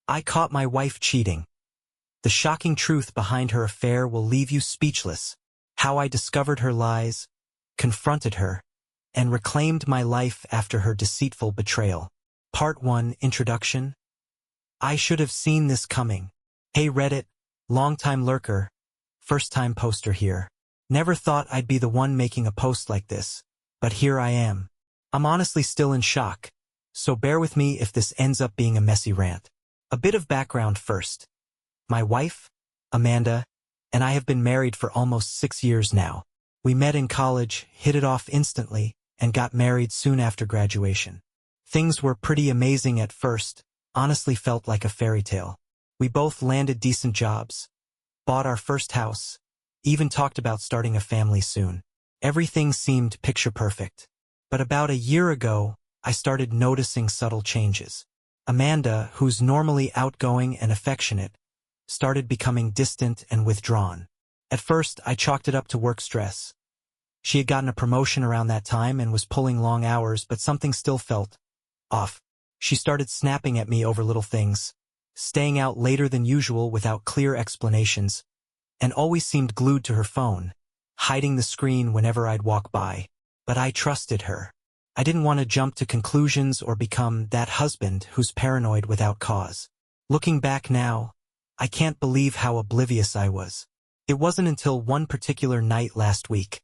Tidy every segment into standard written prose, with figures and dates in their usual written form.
I caught my wife cheating. The shocking truth behind her affair will leave you speechless. How I discovered her lies, confronted her, and reclaimed my life after her deceitful betrayal. Part 1 Introduction. I should have seen this coming. Hey Reddit, long-time lurker, first-time poster here. Never thought I'd be the one making a post like this, but here I am. I'm honestly still in shock, so bear with me if this ends up being a messy rant. A bit of background first. My wife, Amanda, and I have been married for almost 6 years now. We met in college, hit it off instantly, and got married soon after graduation. Things were pretty amazing at first, honestly felt like a fairy tale. We both landed decent jobs, bought our first house, even talked about starting a family soon. Everything seemed picture perfect. But about a year ago, I started noticing subtle changes. Amanda, who's normally outgoing and affectionate, started becoming distant and withdrawn. At first, I chalked it up to work stress. She had gotten a promotion around that time and was pulling long hours, but something still felt off. She started snapping at me over little things, staying out later than usual without clear explanations, and always seemed glued to her phone, hiding the screen whenever I'd walk by. But I trusted her. I didn't want to jump to conclusions or become that husband who's paranoid without cause. Looking back now, I can't believe how oblivious I was. It wasn't until one particular night last week,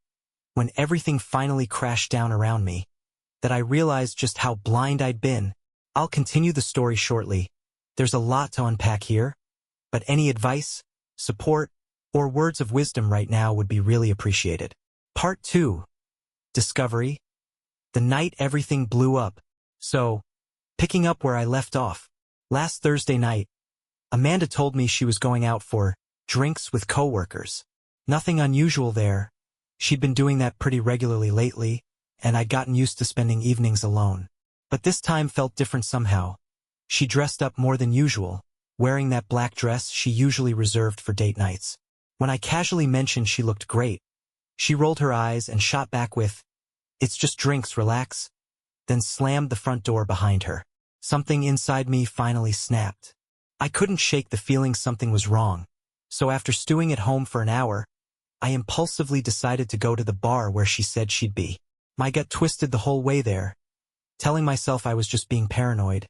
when everything finally crashed down around me, that I realized just how blind I'd been. I'll continue the story shortly. There's a lot to unpack here, but any advice, support, or words of wisdom right now would be really appreciated. Part 2. Discovery. The night everything blew up. So, picking up where I left off. Last Thursday night, Amanda told me she was going out for drinks with coworkers. Nothing unusual there. She'd been doing that pretty regularly lately, and I'd gotten used to spending evenings alone. But this time felt different somehow. She dressed up more than usual, wearing that black dress she usually reserved for date nights. When I casually mentioned she looked great, she rolled her eyes and shot back with, "It's just drinks, relax," then slammed the front door behind her. Something inside me finally snapped. I couldn't shake the feeling something was wrong, so after stewing at home for an hour, I impulsively decided to go to the bar where she said she'd be. My gut twisted the whole way there, telling myself I was just being paranoid,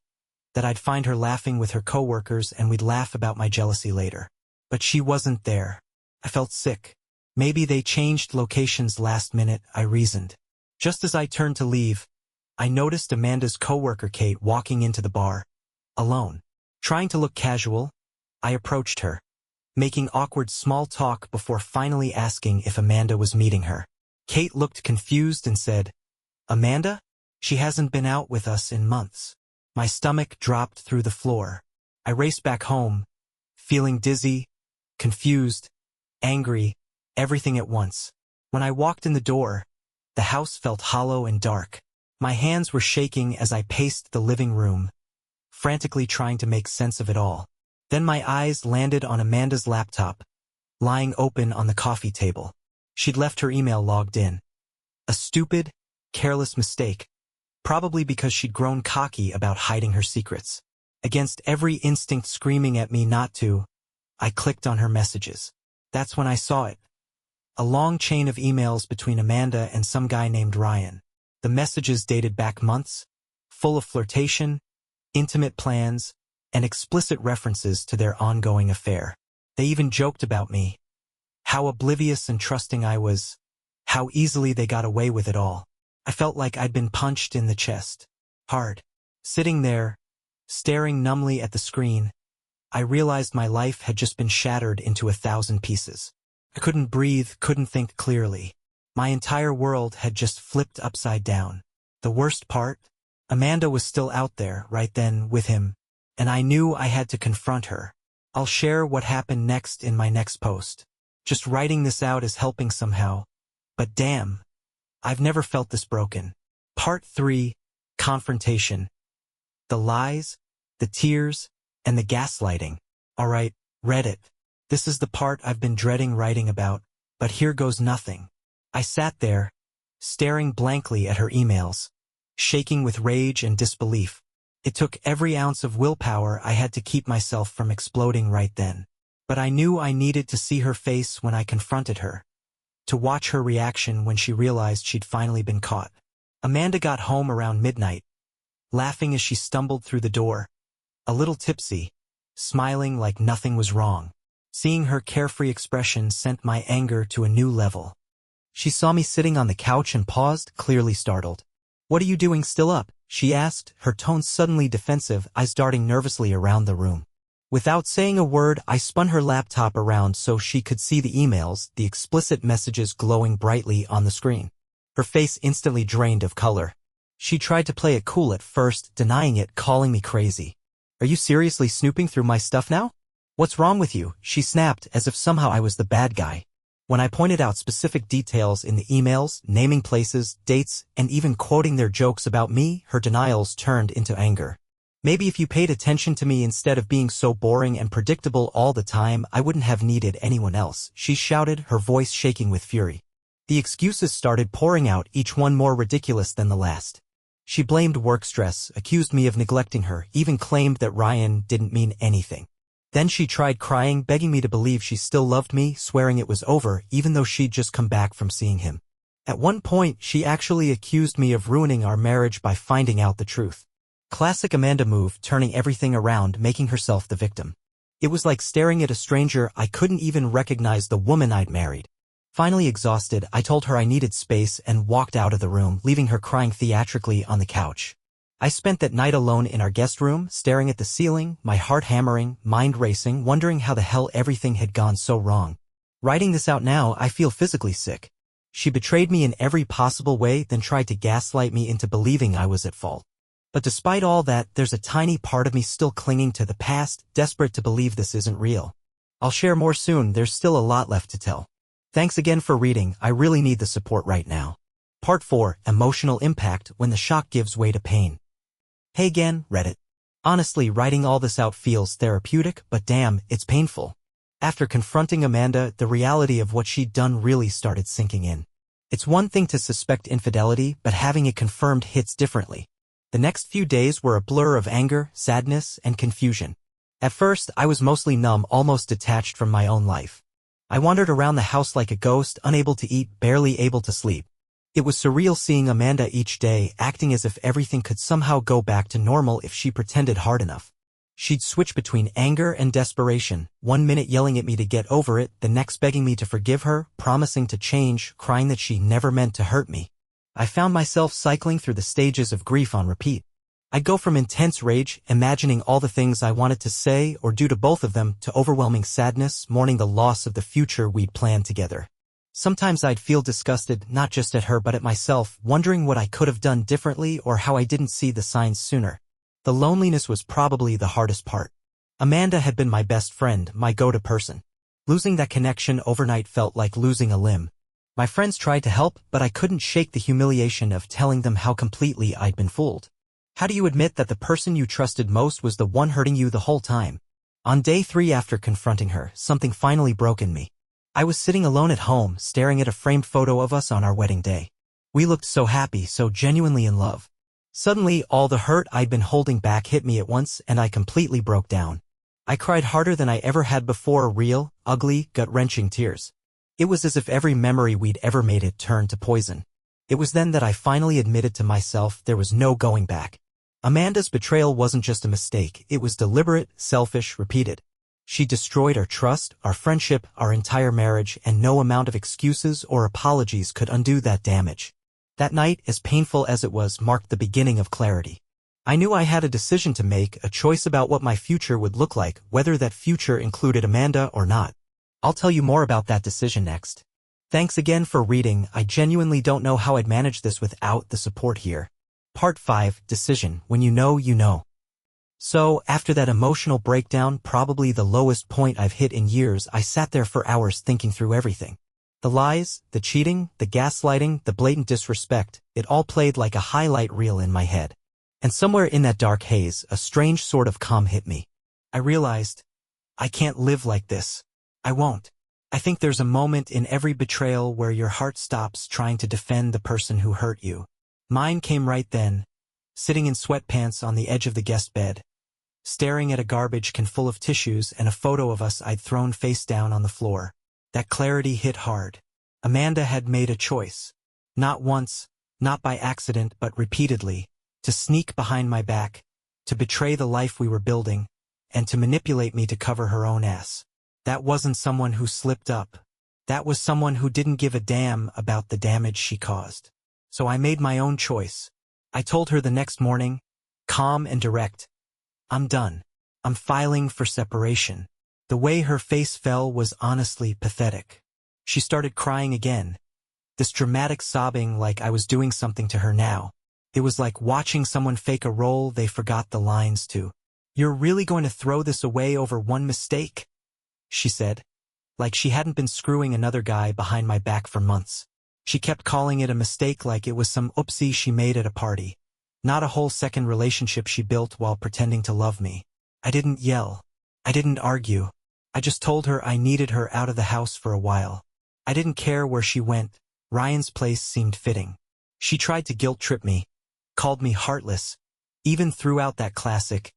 that I'd find her laughing with her coworkers and we'd laugh about my jealousy later. But she wasn't there. I felt sick. Maybe they changed locations last minute, I reasoned. Just as I turned to leave, I noticed Amanda's coworker Kate walking into the bar, alone. Trying to look casual, I approached her, making awkward small talk before finally asking if Amanda was meeting her. Kate looked confused and said, "Amanda? She hasn't been out with us in months." My stomach dropped through the floor. I raced back home, feeling dizzy, confused, angry, everything at once. When I walked in the door, the house felt hollow and dark. My hands were shaking as I paced the living room, frantically trying to make sense of it all. Then my eyes landed on Amanda's laptop, lying open on the coffee table. She'd left her email logged in. A stupid, careless mistake, probably because she'd grown cocky about hiding her secrets. Against every instinct screaming at me not to, I clicked on her messages. That's when I saw it. A long chain of emails between Amanda and some guy named Ryan. The messages dated back months, full of flirtation, intimate plans, and explicit references to their ongoing affair. They even joked about me. How oblivious and trusting I was. How easily they got away with it all. I felt like I'd been punched in the chest. Hard. Sitting there, staring numbly at the screen, I realized my life had just been shattered into 1,000 pieces. I couldn't breathe, couldn't think clearly. My entire world had just flipped upside down. The worst part? Amanda was still out there, right then, with him, and I knew I had to confront her. I'll share what happened next in my next post. Just writing this out is helping somehow. But damn, I've never felt this broken. Part 3, Confrontation. The lies, the tears, and the gaslighting. Alright, Reddit. This is the part I've been dreading writing about, but here goes nothing. I sat there, staring blankly at her emails, shaking with rage and disbelief. It took every ounce of willpower I had to keep myself from exploding right then. But I knew I needed to see her face when I confronted her, to watch her reaction when she realized she'd finally been caught. Amanda got home around midnight, laughing as she stumbled through the door, a little tipsy, smiling like nothing was wrong. Seeing her carefree expression sent my anger to a new level. She saw me sitting on the couch and paused, clearly startled. "What are you doing still up?" she asked, her tone suddenly defensive, eyes darting nervously around the room. Without saying a word, I spun her laptop around so she could see the emails, the explicit messages glowing brightly on the screen. Her face instantly drained of color. She tried to play it cool at first, denying it, calling me crazy. "Are you seriously snooping through my stuff now? What's wrong with you?" she snapped, as if somehow I was the bad guy. When I pointed out specific details in the emails, naming places, dates, and even quoting their jokes about me, her denials turned into anger. "Maybe if you paid attention to me instead of being so boring and predictable all the time, I wouldn't have needed anyone else," she shouted, her voice shaking with fury. The excuses started pouring out, each one more ridiculous than the last. She blamed work stress, accused me of neglecting her, even claimed that Ryan didn't mean anything. Then she tried crying, begging me to believe she still loved me, swearing it was over, even though she'd just come back from seeing him. At one point, she actually accused me of ruining our marriage by finding out the truth. Classic Amanda move, turning everything around, making herself the victim. It was like staring at a stranger. I couldn't even recognize the woman I'd married. Finally exhausted, I told her I needed space and walked out of the room, leaving her crying theatrically on the couch. I spent that night alone in our guest room, staring at the ceiling, my heart hammering, mind racing, wondering how the hell everything had gone so wrong. Writing this out now, I feel physically sick. She betrayed me in every possible way, then tried to gaslight me into believing I was at fault. But despite all that, there's a tiny part of me still clinging to the past, desperate to believe this isn't real. I'll share more soon, there's still a lot left to tell. Thanks again for reading, I really need the support right now. Part 4, Emotional Impact, when the shock gives way to pain. Hey again, Reddit. Honestly, writing all this out feels therapeutic, but damn, it's painful. After confronting Amanda, the reality of what she'd done really started sinking in. It's one thing to suspect infidelity, but having it confirmed hits differently. The next few days were a blur of anger, sadness, and confusion. At first, I was mostly numb, almost detached from my own life. I wandered around the house like a ghost, unable to eat, barely able to sleep. It was surreal seeing Amanda each day, acting as if everything could somehow go back to normal if she pretended hard enough. She'd switch between anger and desperation, one minute yelling at me to get over it, the next begging me to forgive her, promising to change, crying that she never meant to hurt me. I found myself cycling through the stages of grief on repeat. I'd go from intense rage, imagining all the things I wanted to say or do to both of them, to overwhelming sadness, mourning the loss of the future we'd planned together. Sometimes I'd feel disgusted, not just at her but at myself, wondering what I could have done differently or how I didn't see the signs sooner. The loneliness was probably the hardest part. Amanda had been my best friend, my go-to person. Losing that connection overnight felt like losing a limb. My friends tried to help, but I couldn't shake the humiliation of telling them how completely I'd been fooled. How do you admit that the person you trusted most was the one hurting you the whole time? On day 3 after confronting her, something finally broke in me. I was sitting alone at home, staring at a framed photo of us on our wedding day. We looked so happy, so genuinely in love. Suddenly, all the hurt I'd been holding back hit me at once, and I completely broke down. I cried harder than I ever had before, real, ugly, gut-wrenching tears. It was as if every memory we'd ever made had turned to poison. It was then that I finally admitted to myself there was no going back. Amanda's betrayal wasn't just a mistake, it was deliberate, selfish, repeated. She destroyed our trust, our friendship, our entire marriage, and no amount of excuses or apologies could undo that damage. That night, as painful as it was, marked the beginning of clarity. I knew I had a decision to make, a choice about what my future would look like, whether that future included Amanda or not. I'll tell you more about that decision next. Thanks again for reading, I genuinely don't know how I'd manage this without the support here. Part 5, Decision, when you know you know. So, after that emotional breakdown, probably the lowest point I've hit in years, I sat there for hours thinking through everything. The lies, the cheating, the gaslighting, the blatant disrespect, it all played like a highlight reel in my head. And somewhere in that dark haze, a strange sort of calm hit me. I realized, I can't live like this. I won't. I think there's a moment in every betrayal where your heart stops trying to defend the person who hurt you. Mine came right then. sitting in sweatpants on the edge of the guest bed, staring at a garbage can full of tissues and a photo of us I'd thrown face down on the floor. That clarity hit hard. Amanda had made a choice. Not once, not by accident, but repeatedly, to sneak behind my back, to betray the life we were building, and to manipulate me to cover her own ass. That wasn't someone who slipped up. That was someone who didn't give a damn about the damage she caused. So I made my own choice. I told her the next morning, calm and direct, I'm done. I'm filing for separation. The way her face fell was honestly pathetic. She started crying again. This dramatic sobbing like I was doing something to her now. It was like watching someone fake a role they forgot the lines to. You're really going to throw this away over one mistake? She said, like she hadn't been screwing another guy behind my back for months. She kept calling it a mistake like it was some oopsie she made at a party. Not a whole second relationship she built while pretending to love me. I didn't yell. I didn't argue. I just told her I needed her out of the house for a while. I didn't care where she went. Ryan's place seemed fitting. She tried to guilt-trip me, called me heartless, even threw out that classic,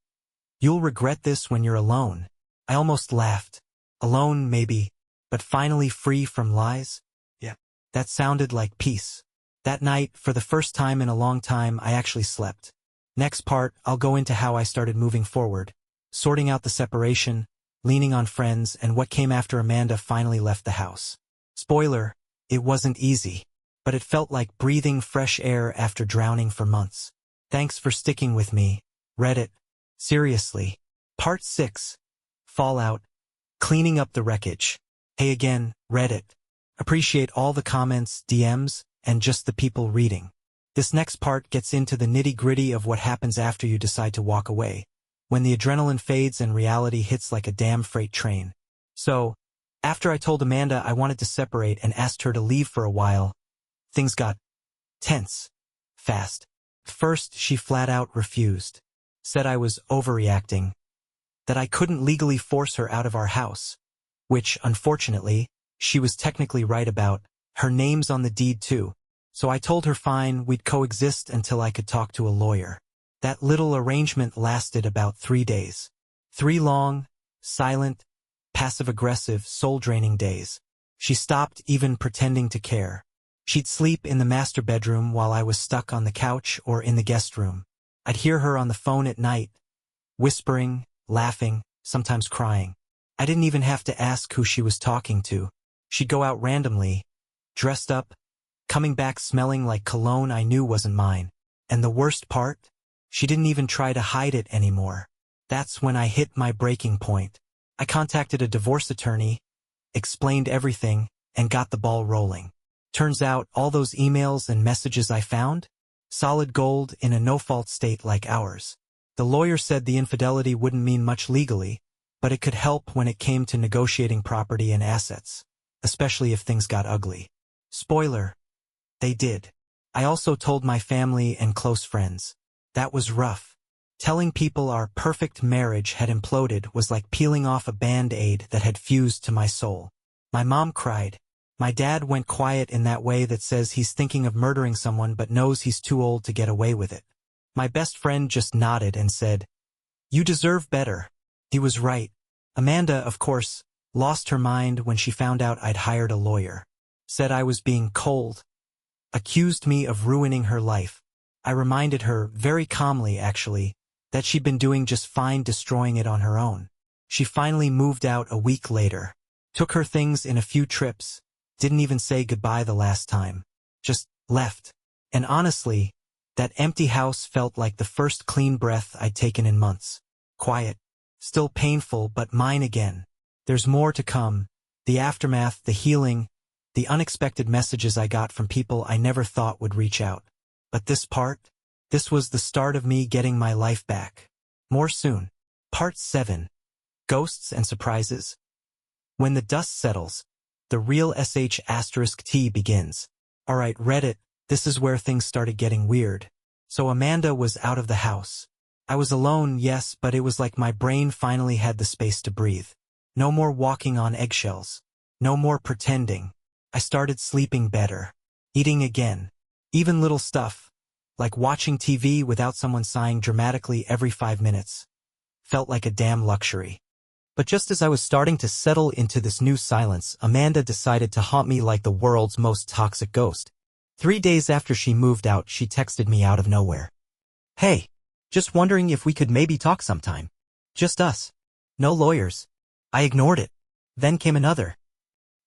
"You'll regret this when you're alone." I almost laughed. Alone, maybe, but finally free from lies? Yeah. That sounded like peace. That night, for the first time in a long time, I actually slept. Next part, I'll go into how I started moving forward, sorting out the separation, leaning on friends, and what came after Amanda finally left the house. Spoiler, it wasn't easy, but it felt like breathing fresh air after drowning for months. Thanks for sticking with me. Reddit. Seriously. Part 6. Fallout. Cleaning up the wreckage. Hey again, Reddit. Appreciate all the comments, DMs, and just the people reading. This next part gets into the nitty-gritty of what happens after you decide to walk away, when the adrenaline fades and reality hits like a damn freight train. So, after I told Amanda I wanted to separate and asked her to leave for a while, things got tense. Fast. First, she flat out refused. Said I was overreacting. That I couldn't legally force her out of our house. Which, unfortunately, she was technically right about. Her name's on the deed too. So I told her fine, we'd coexist until I could talk to a lawyer. That little arrangement lasted about 3 days. 3 long, silent, passive-aggressive, soul-draining days. She stopped even pretending to care. She'd sleep in the master bedroom while I was stuck on the couch or in the guest room. I'd hear her on the phone at night, whispering, laughing, sometimes crying. I didn't even have to ask who she was talking to. She'd go out randomly, dressed up, coming back smelling like cologne I knew wasn't mine. And the worst part? She didn't even try to hide it anymore. That's when I hit my breaking point. I contacted a divorce attorney, explained everything, and got the ball rolling. Turns out all those emails and messages I found? Solid gold in a no-fault state like ours. The lawyer said the infidelity wouldn't mean much legally, but it could help when it came to negotiating property and assets, especially if things got ugly. Spoiler. They did. I also told my family and close friends. That was rough. Telling people our perfect marriage had imploded was like peeling off a Band-Aid that had fused to my soul. My mom cried. My dad went quiet in that way that says he's thinking of murdering someone but knows he's too old to get away with it. My best friend just nodded and said, "You deserve better." He was right. Amanda, of course, lost her mind when she found out I'd hired a lawyer. Said I was being cold. Accused me of ruining her life. I reminded her, very calmly actually, that she'd been doing just fine destroying it on her own. She finally moved out a week later. Took her things in a few trips. Didn't even say goodbye the last time. Just left. And honestly, that empty house felt like the first clean breath I'd taken in months. Quiet. Still painful, but mine again. There's more to come. The aftermath, the healing, the unexpected messages I got from people I never thought would reach out. But this was the start of me getting my life back. More soon. Part 7. Ghosts and Surprises. When the dust settles, the real sh*T begins. Alright, Reddit, this is where things started getting weird. So Amanda was out of the house. I was alone, yes, but it was like my brain finally had the space to breathe. No more walking on eggshells. No more pretending. I started sleeping better. Eating again. Even little stuff. Like watching TV without someone sighing dramatically every 5 minutes. Felt like a damn luxury. But just as I was starting to settle into this new silence, Amanda decided to haunt me like the world's most toxic ghost. 3 days after she moved out, she texted me out of nowhere. "Hey, just wondering if we could maybe talk sometime. Just us. No lawyers." I ignored it. Then came another.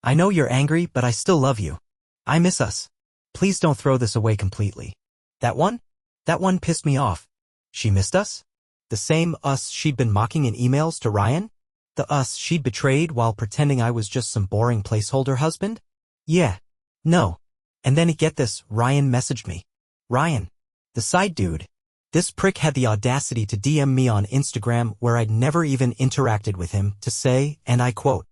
"I know you're angry, but I still love you. I miss us. Please don't throw this away completely." That one? That one pissed me off. She missed us? The same us she'd been mocking in emails to Ryan? The us she'd betrayed while pretending I was just some boring placeholder husband? Yeah. No. And then get this, Ryan messaged me. Ryan. The side dude. This prick had the audacity to DM me on Instagram where I'd never even interacted with him to say, and I quote,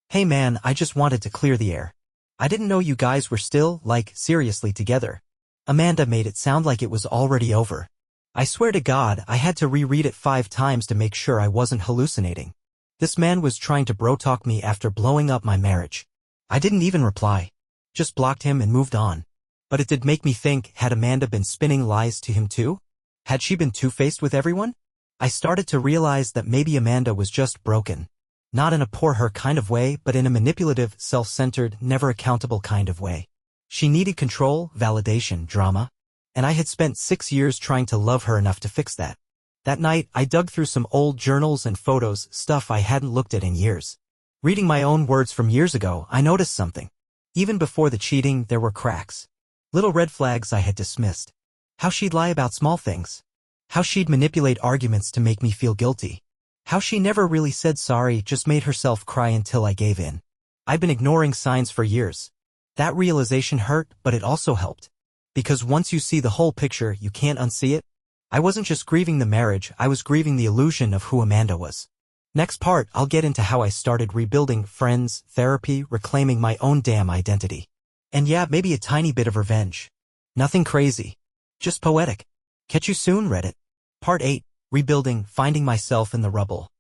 "Hey man, I just wanted to clear the air. I didn't know you guys were still, like, seriously together." Amanda made it sound like it was already over. I swear to God, I had to reread it 5 times to make sure I wasn't hallucinating. This man was trying to bro-talk me after blowing up my marriage. I didn't even reply. Just blocked him and moved on. But it did make me think, had Amanda been spinning lies to him too? Had she been two-faced with everyone? I started to realize that maybe Amanda was just broken. Not in a poor her kind of way, but in a manipulative, self-centered, never accountable kind of way. She needed control, validation, drama. And I had spent 6 years trying to love her enough to fix that. That night, I dug through some old journals and photos, stuff I hadn't looked at in years. Reading my own words from years ago, I noticed something. Even before the cheating, there were cracks. Little red flags I had dismissed. How she'd lie about small things. How she'd manipulate arguments to make me feel guilty. How she never really said sorry, just made herself cry until I gave in. I'd been ignoring signs for years. That realization hurt, but it also helped. Because once you see the whole picture, you can't unsee it. I wasn't just grieving the marriage, I was grieving the illusion of who Amanda was. Next part, I'll get into how I started rebuilding friends, therapy, reclaiming my own damn identity. And yeah, maybe a tiny bit of revenge. Nothing crazy. Just poetic. Catch you soon, Reddit. Part 8, Rebuilding, Finding Myself in the Rubble.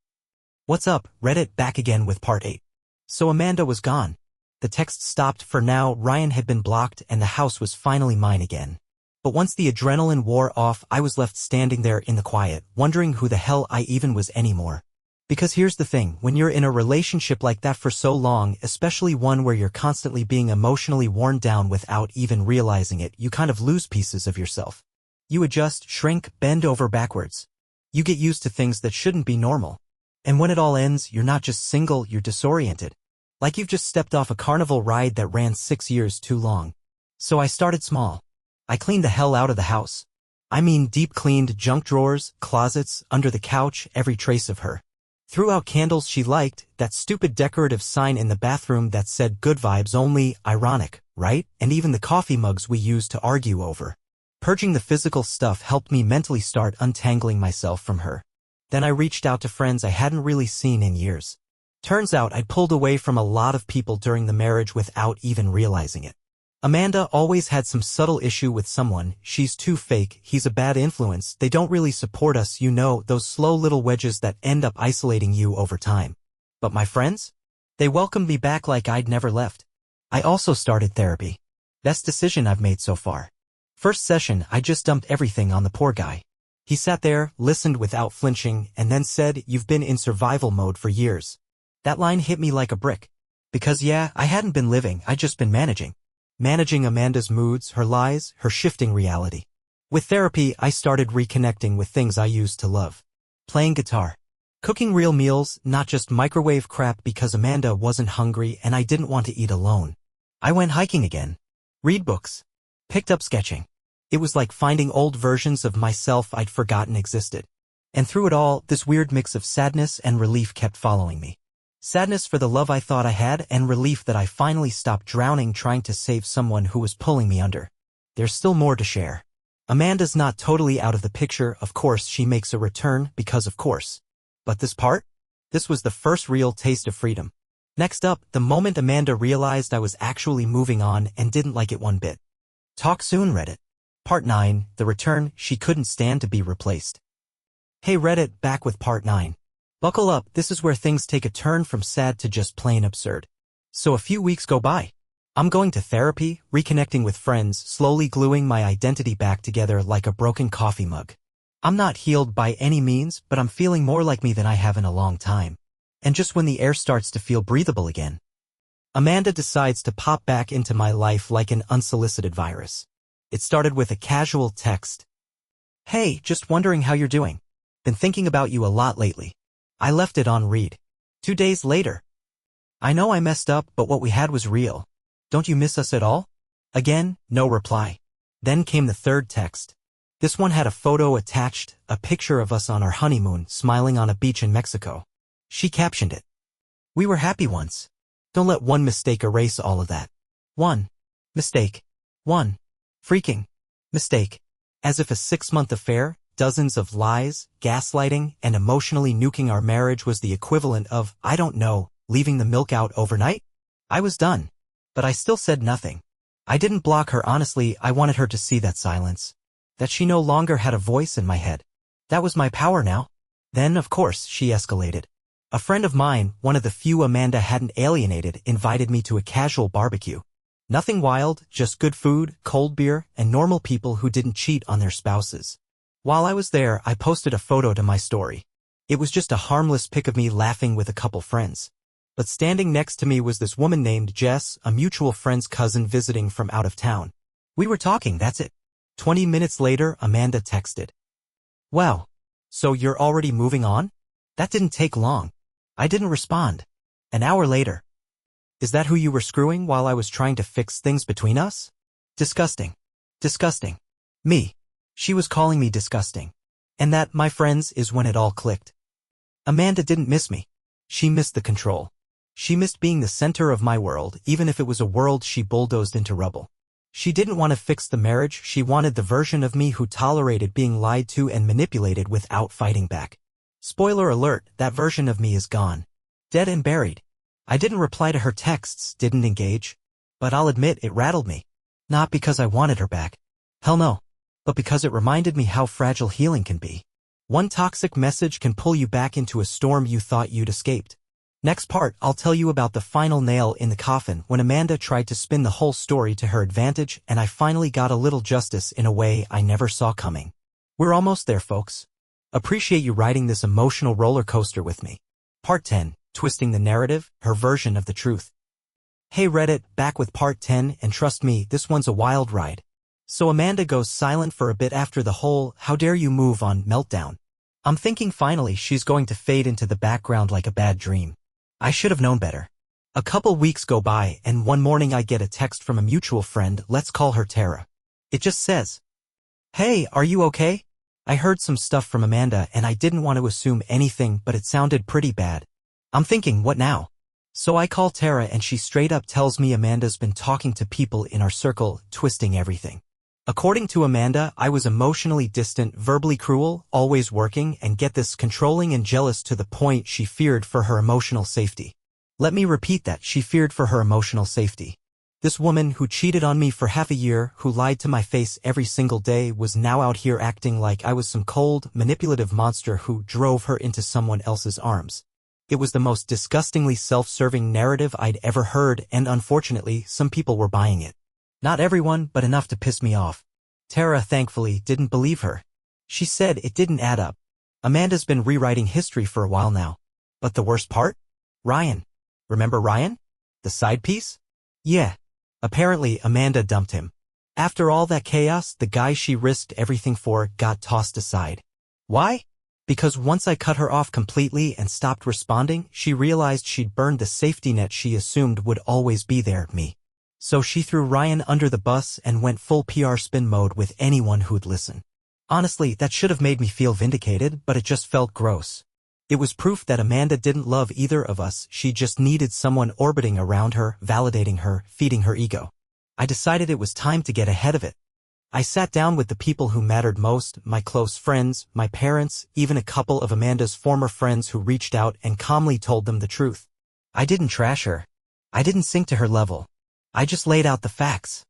What's up, Reddit, back again with Part 8. So Amanda was gone. The text stopped for now, Ryan had been blocked, and the house was finally mine again. But once the adrenaline wore off, I was left standing there in the quiet, wondering who the hell I even was anymore. Because here's the thing, when you're in a relationship like that for so long, especially one where you're constantly being emotionally worn down without even realizing it, you kind of lose pieces of yourself. You adjust, shrink, bend over backwards. You get used to things that shouldn't be normal. And when it all ends, you're not just single, you're disoriented. Like you've just stepped off a carnival ride that ran 6 years too long. So I started small. I cleaned the hell out of the house. I mean deep cleaned junk drawers, closets, under the couch, every trace of her. Threw out candles she liked, that stupid decorative sign in the bathroom that said good vibes only, ironic, right? And even the coffee mugs we used to argue over. Purging the physical stuff helped me mentally start untangling myself from her. Then I reached out to friends I hadn't really seen in years. Turns out I'd pulled away from a lot of people during the marriage without even realizing it. Amanda always had some subtle issue with someone, she's too fake, he's a bad influence, they don't really support us, you know, those slow little wedges that end up isolating you over time. But my friends? They welcomed me back like I'd never left. I also started therapy. Best decision I've made so far. First session, I just dumped everything on the poor guy. He sat there, listened without flinching, and then said, "You've been in survival mode for years." That line hit me like a brick. Because yeah, I hadn't been living, I'd just been managing. Managing Amanda's moods, her lies, her shifting reality. With therapy, I started reconnecting with things I used to love. Playing guitar. Cooking real meals, not just microwave crap because Amanda wasn't hungry and I didn't want to eat alone. I went hiking again. Read books. Picked up sketching. It was like finding old versions of myself I'd forgotten existed. And through it all, this weird mix of sadness and relief kept following me. Sadness for the love I thought I had, and relief that I finally stopped drowning trying to save someone who was pulling me under. There's still more to share. Amanda's not totally out of the picture, of course she makes a return, because of course. But this part? This was the first real taste of freedom. Next up, the moment Amanda realized I was actually moving on and didn't like it one bit. Talk soon, Reddit. Part 9, The Return, She Couldn't Stand to Be Replaced. Hey Reddit, back with Part 9. Buckle up, this is where things take a turn from sad to just plain absurd. So a few weeks go by. I'm going to therapy, reconnecting with friends, slowly gluing my identity back together like a broken coffee mug. I'm not healed by any means, but I'm feeling more like me than I have in a long time. And just when the air starts to feel breathable again, Amanda decides to pop back into my life like an unsolicited virus. It started with a casual text. Hey, just wondering how you're doing. Been thinking about you a lot lately. I left it on read. 2 days later. I know I messed up, but what we had was real. Don't you miss us at all? Again, no reply. Then came the third text. This one had a photo attached, a picture of us on our honeymoon, smiling on a beach in Mexico. She captioned it. We were happy once. Don't let one mistake erase all of that. One mistake. One freaking mistake. As if a 6-month affair, dozens of lies, gaslighting, and emotionally nuking our marriage was the equivalent of, I don't know, leaving the milk out overnight? I was done. But I still said nothing. I didn't block her. Honestly, I wanted her to see that silence. That she no longer had a voice in my head. That was my power now. Then, of course, she escalated. A friend of mine, one of the few Amanda hadn't alienated, invited me to a casual barbecue. Nothing wild, just good food, cold beer, and normal people who didn't cheat on their spouses. While I was there, I posted a photo to my story. It was just a harmless pic of me laughing with a couple friends. But standing next to me was this woman named Jess, a mutual friend's cousin visiting from out of town. We were talking, that's it. 20 minutes later, Amanda texted. Wow. So you're already moving on? That didn't take long. I didn't respond. An hour later. Is that who you were screwing while I was trying to fix things between us? Disgusting. Disgusting. Me. She was calling me disgusting. And that, my friends, is when it all clicked. Amanda didn't miss me. She missed the control. She missed being the center of my world, even if it was a world she bulldozed into rubble. She didn't want to fix the marriage. She wanted the version of me who tolerated being lied to and manipulated without fighting back. Spoiler alert, that version of me is gone. Dead and buried. I didn't reply to her texts, didn't engage. But I'll admit it rattled me. Not because I wanted her back. Hell no. But because it reminded me how fragile healing can be. One toxic message can pull you back into a storm you thought you'd escaped. Next part, I'll tell you about the final nail in the coffin when Amanda tried to spin the whole story to her advantage and I finally got a little justice in a way I never saw coming. We're almost there, folks. Appreciate you riding this emotional roller coaster with me. Part 10, Twisting the Narrative, Her Version of the Truth. Hey Reddit, back with part 10, and trust me, this one's a wild ride. So Amanda goes silent for a bit after the whole "how dare you move on" meltdown. I'm thinking finally she's going to fade into the background like a bad dream. I should have known better. A couple weeks go by and one morning I get a text from a mutual friend, let's call her Tara. It just says, hey, are you okay? I heard some stuff from Amanda and I didn't want to assume anything but it sounded pretty bad. I'm thinking, what now? So I call Tara and she straight up tells me Amanda's been talking to people in our circle, twisting everything. According to Amanda, I was emotionally distant, verbally cruel, always working, and get this, controlling and jealous to the point she feared for her emotional safety. Let me repeat that, she feared for her emotional safety. This woman who cheated on me for half a year, who lied to my face every single day, was now out here acting like I was some cold, manipulative monster who drove her into someone else's arms. It was the most disgustingly self-serving narrative I'd ever heard, and unfortunately, some people were buying it. Not everyone, but enough to piss me off. Tara, thankfully, didn't believe her. She said it didn't add up. Amanda's been rewriting history for a while now. But the worst part? Ryan. Remember Ryan? The side piece? Yeah. Apparently, Amanda dumped him. After all that chaos, the guy she risked everything for got tossed aside. Why? Because once I cut her off completely and stopped responding, she realized she'd burned the safety net she assumed would always be there, me. So she threw Ryan under the bus and went full PR spin mode with anyone who'd listen. Honestly, that should have made me feel vindicated, but it just felt gross. It was proof that Amanda didn't love either of us, she just needed someone orbiting around her, validating her, feeding her ego. I decided it was time to get ahead of it. I sat down with the people who mattered most, my close friends, my parents, even a couple of Amanda's former friends who reached out and calmly told them the truth. I didn't trash her. I didn't sink to her level. I just laid out the facts.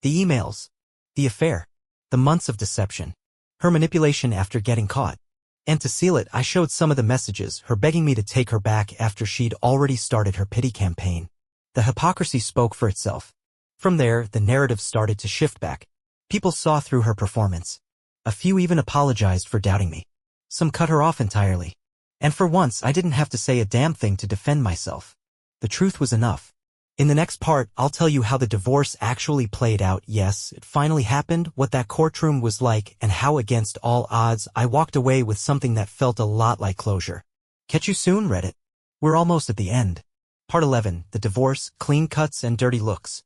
The emails. The affair. The months of deception. Her manipulation after getting caught. And to seal it, I showed some of the messages, her begging me to take her back after she'd already started her pity campaign. The hypocrisy spoke for itself. From there, the narrative started to shift back. People saw through her performance. A few even apologized for doubting me. Some cut her off entirely. And for once, I didn't have to say a damn thing to defend myself. The truth was enough. In the next part, I'll tell you how the divorce actually played out. Yes, it finally happened, what that courtroom was like, and how against all odds I walked away with something that felt a lot like closure. Catch you soon, Reddit. We're almost at the end. Part 11, The Divorce, Clean Cuts and Dirty Looks.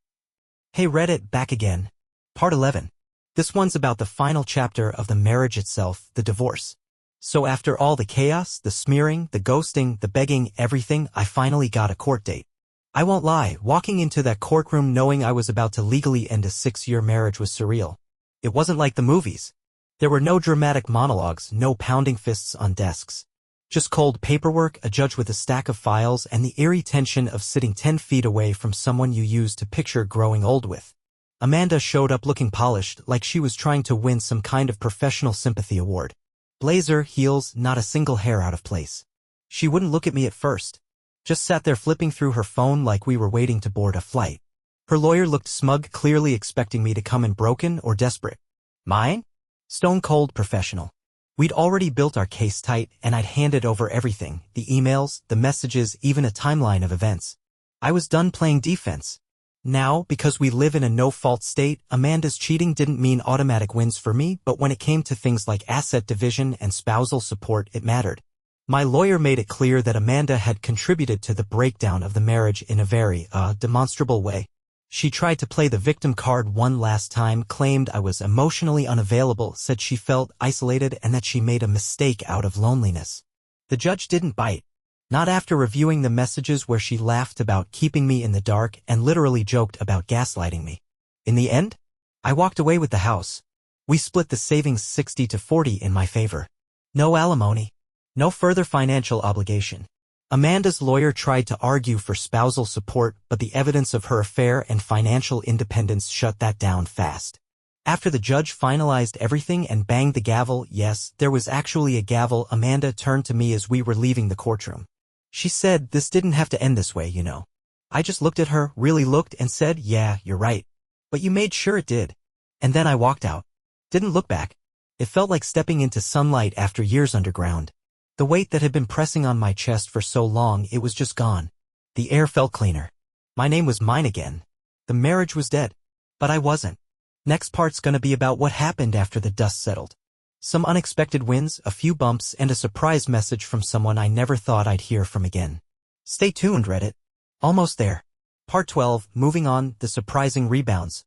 Hey Reddit, back again. Part 11. This one's about the final chapter of the marriage itself, the divorce. So after all the chaos, the smearing, the ghosting, the begging, everything, I finally got a court date. I won't lie, walking into that courtroom knowing I was about to legally end a 6-year marriage was surreal. It wasn't like the movies. There were no dramatic monologues, no pounding fists on desks. Just cold paperwork, a judge with a stack of files, and the eerie tension of sitting 10 feet away from someone you used to picture growing old with. Amanda showed up looking polished, like she was trying to win some kind of professional sympathy award. Blazer, heels, not a single hair out of place. She wouldn't look at me at first. Just sat there flipping through her phone like we were waiting to board a flight. Her lawyer looked smug, clearly expecting me to come in broken or desperate. Mine? Stone cold professional. We'd already built our case tight, and I'd handed over everything, the emails, the messages, even a timeline of events. I was done playing defense. Now, because we live in a no-fault state, Amanda's cheating didn't mean automatic wins for me, but when it came to things like asset division and spousal support, it mattered. My lawyer made it clear that Amanda had contributed to the breakdown of the marriage in a very, demonstrable way. She tried to play the victim card one last time, claimed I was emotionally unavailable, said she felt isolated and that she made a mistake out of loneliness. The judge didn't bite. Not after reviewing the messages where she laughed about keeping me in the dark and literally joked about gaslighting me. In the end, I walked away with the house. We split the savings 60-40 in my favor. No alimony. No further financial obligation. Amanda's lawyer tried to argue for spousal support, but the evidence of her affair and financial independence shut that down fast. After the judge finalized everything and banged the gavel, yes, there was actually a gavel, Amanda turned to me as we were leaving the courtroom. She said, "This didn't have to end this way, you know." I just looked at her, really looked, and said, "Yeah, you're right. But you made sure it did." And then I walked out. Didn't look back. It felt like stepping into sunlight after years underground. The weight that had been pressing on my chest for so long, it was just gone. The air felt cleaner. My name was mine again. The marriage was dead. But I wasn't. Next part's gonna be about what happened after the dust settled. Some unexpected wins, a few bumps, and a surprise message from someone I never thought I'd hear from again. Stay tuned, Reddit. Almost there. Part 12, moving on, the surprising rebounds.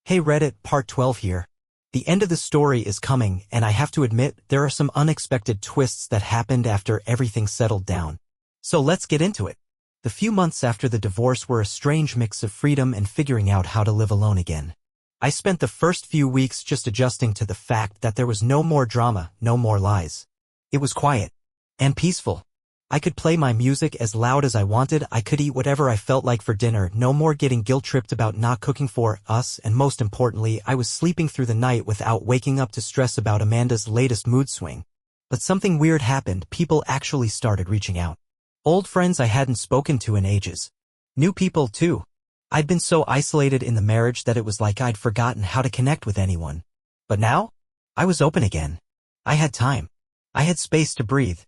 Hey Reddit, part 12 here. The end of the story is coming, and I have to admit, there are some unexpected twists that happened after everything settled down. So let's get into it. The few months after the divorce were a strange mix of freedom and figuring out how to live alone again. I spent the first few weeks just adjusting to the fact that there was no more drama, no more lies. It was quiet. And peaceful. I could play my music as loud as I wanted, I could eat whatever I felt like for dinner, no more getting guilt-tripped about not cooking for us, and most importantly, I was sleeping through the night without waking up to stress about Amanda's latest mood swing. But something weird happened, people actually started reaching out. Old friends I hadn't spoken to in ages. New people too. I'd been so isolated in the marriage that it was like I'd forgotten how to connect with anyone. But now, I was open again. I had time. I had space to breathe.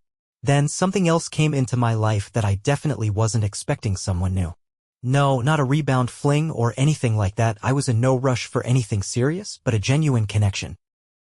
Then something else came into my life that I definitely wasn't expecting, someone new. No, not a rebound fling or anything like that. I was in no rush for anything serious, but a genuine connection.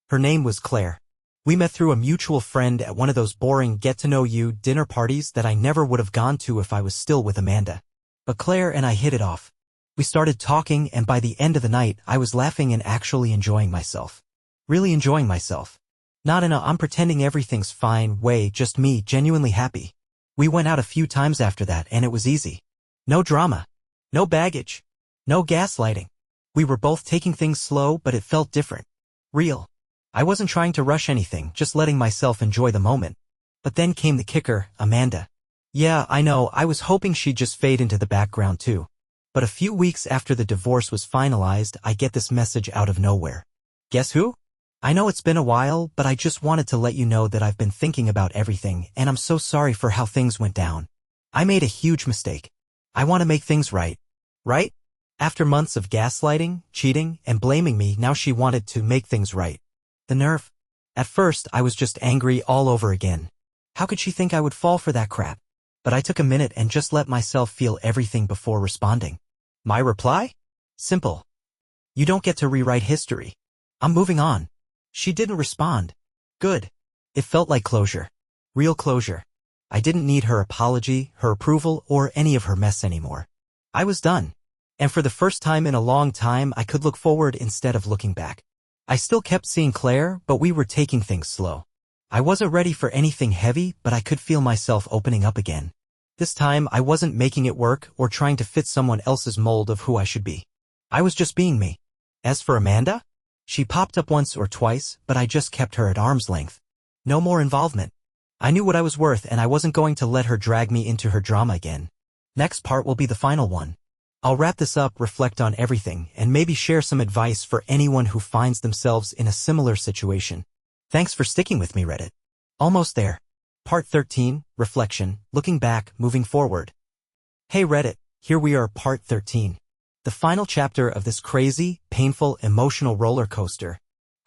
Her name was Claire. We met through a mutual friend at one of those boring get-to-know-you dinner parties that I never would have gone to if I was still with Amanda. But Claire and I hit it off. We started talking, and by the end of the night, I was laughing and actually enjoying myself. Really enjoying myself. Not in a "I'm pretending everything's fine" way, just me, genuinely happy. We went out a few times after that, and it was easy. No drama. No baggage. No gaslighting. We were both taking things slow, but it felt different. Real. I wasn't trying to rush anything, just letting myself enjoy the moment. But then came the kicker, Amanda. Yeah, I know, I was hoping she'd just fade into the background too. But a few weeks after the divorce was finalized, I get this message out of nowhere. Guess who? I know it's been a while, but I just wanted to let you know that I've been thinking about everything, and I'm so sorry for how things went down. I made a huge mistake. I want to make things right. Right? After months of gaslighting, cheating, and blaming me, now she wanted to make things right. The nerve. At first, I was just angry all over again. How could she think I would fall for that crap? But I took a minute and just let myself feel everything before responding. My reply? Simple. You don't get to rewrite history. I'm moving on. She didn't respond. Good. It felt like closure. Real closure. I didn't need her apology, her approval, or any of her mess anymore. I was done. And for the first time in a long time, I could look forward instead of looking back. I still kept seeing Claire, but we were taking things slow. I wasn't ready for anything heavy, but I could feel myself opening up again. This time, I wasn't making it work or trying to fit someone else's mold of who I should be. I was just being me. As for Amanda, she popped up once or twice, but I just kept her at arm's length. No more involvement. I knew what I was worth, and I wasn't going to let her drag me into her drama again. Next part will be the final one. I'll wrap this up, reflect on everything, and maybe share some advice for anyone who finds themselves in a similar situation. Thanks for sticking with me, Reddit. Almost there. Part 13, Reflection, Looking Back, Moving Forward. Hey Reddit, here we are, Part 13. The final chapter of this crazy, painful, emotional roller coaster.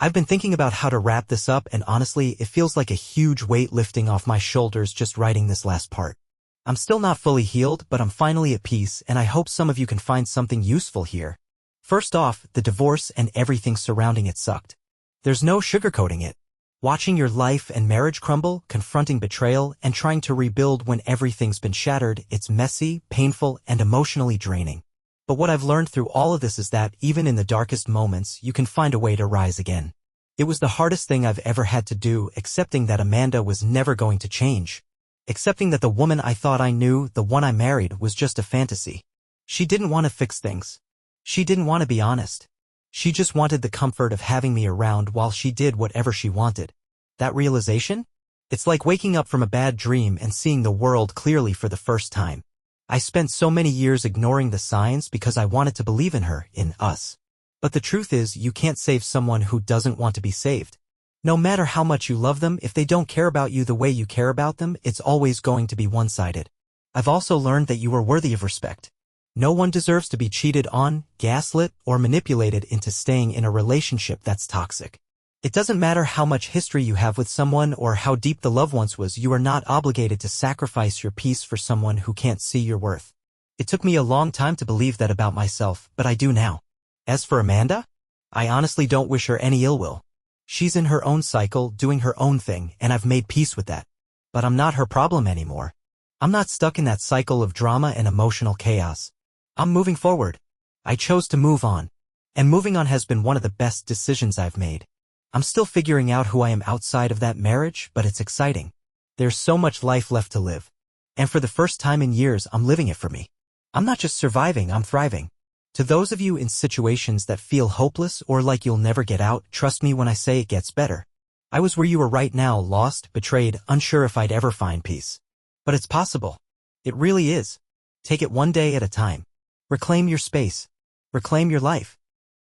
I've been thinking about how to wrap this up, and honestly, it feels like a huge weight lifting off my shoulders just writing this last part. I'm still not fully healed, but I'm finally at peace, and I hope some of you can find something useful here. First off, the divorce and everything surrounding it sucked. There's no sugarcoating it. Watching your life and marriage crumble, confronting betrayal, and trying to rebuild when everything's been shattered, it's messy, painful, and emotionally draining. But what I've learned through all of this is that, even in the darkest moments, you can find a way to rise again. It was the hardest thing I've ever had to do, accepting that Amanda was never going to change. Accepting that the woman I thought I knew, the one I married, was just a fantasy. She didn't want to fix things. She didn't want to be honest. She just wanted the comfort of having me around while she did whatever she wanted. That realization? It's like waking up from a bad dream and seeing the world clearly for the first time. I spent so many years ignoring the signs because I wanted to believe in her, in us. But the truth is, you can't save someone who doesn't want to be saved. No matter how much you love them, if they don't care about you the way you care about them, it's always going to be one-sided. I've also learned that you are worthy of respect. No one deserves to be cheated on, gaslit, or manipulated into staying in a relationship that's toxic. It doesn't matter how much history you have with someone or how deep the love once was, you are not obligated to sacrifice your peace for someone who can't see your worth. It took me a long time to believe that about myself, but I do now. As for Amanda, I honestly don't wish her any ill will. She's in her own cycle, doing her own thing, and I've made peace with that. But I'm not her problem anymore. I'm not stuck in that cycle of drama and emotional chaos. I'm moving forward. I chose to move on. And moving on has been one of the best decisions I've made. I'm still figuring out who I am outside of that marriage, but it's exciting. There's so much life left to live. And for the first time in years, I'm living it for me. I'm not just surviving, I'm thriving. To those of you in situations that feel hopeless or like you'll never get out, trust me when I say it gets better. I was where you are right now, lost, betrayed, unsure if I'd ever find peace. But it's possible. It really is. Take it one day at a time. Reclaim your space. Reclaim your life.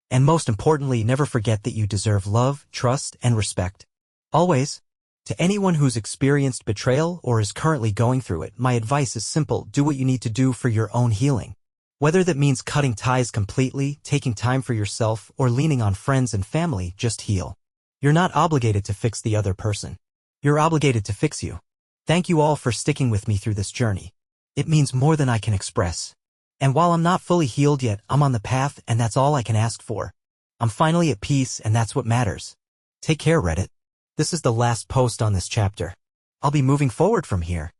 And most importantly, never forget that you deserve love, trust, and respect. Always. To anyone who's experienced betrayal or is currently going through it, my advice is simple: do what you need to do for your own healing. Whether that means cutting ties completely, taking time for yourself, or leaning on friends and family, just heal. You're not obligated to fix the other person. You're obligated to fix you. Thank you all for sticking with me through this journey. It means more than I can express. And while I'm not fully healed yet, I'm on the path, and that's all I can ask for. I'm finally at peace, and that's what matters. Take care, Reddit. This is the last post on this chapter. I'll be moving forward from here.